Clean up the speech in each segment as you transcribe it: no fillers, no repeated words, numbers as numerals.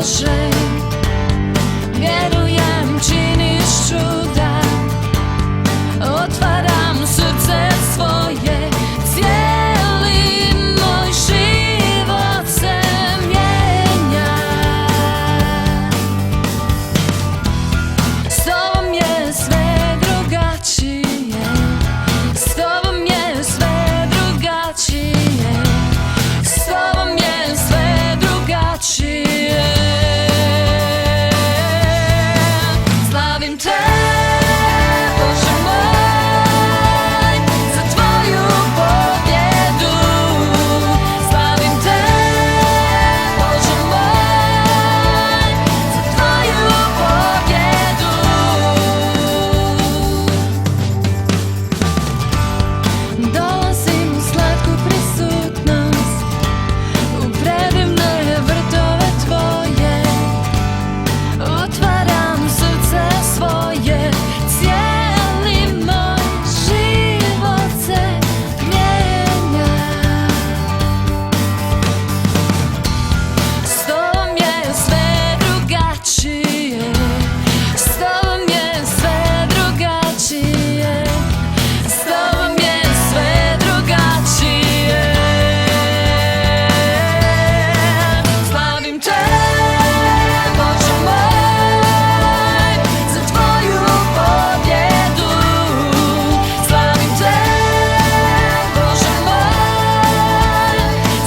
Bože, vjerujem činiš čuda, otvaram srce svoje, cijeli moj život se mijenja. S tobom je sve drugačije, s tobom je sve drugačije, s tobom je sve drugačije. Slavim te, Bože moj, za tvoju pobjedu. Slavim te, Bože moj, za tvoju pobjedu. Dolazim u slatku prisutnost, u predivne vrtove tvoje, otvaram srce svoje, cijeli moj život se mijenja. S tobom je sve drugačije, s tobom je sve drugačije, s tobom je sve drugačije. Slavim te, Bože moj, za tvoju pobjedu. Slavim te, Bože moj,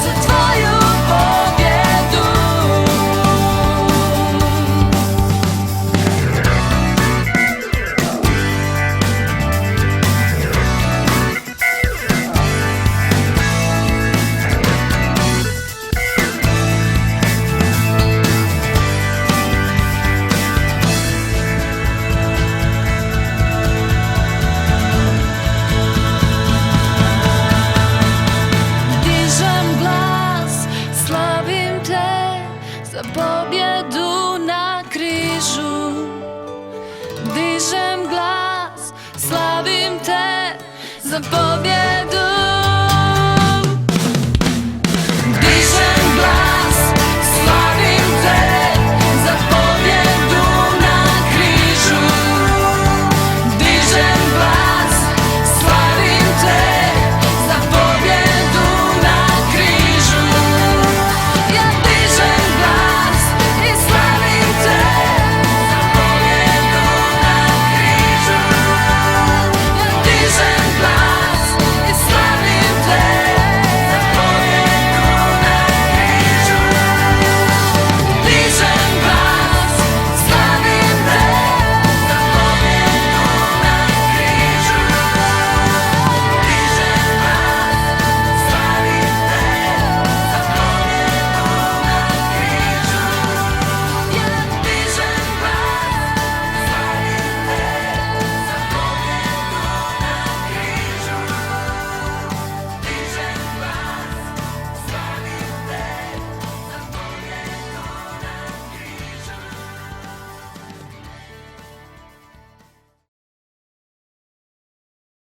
za tvoju pobjedu. Dižem glas, slavim te za pobjedu na križu. Dižem glas, slavim te za pobjedu.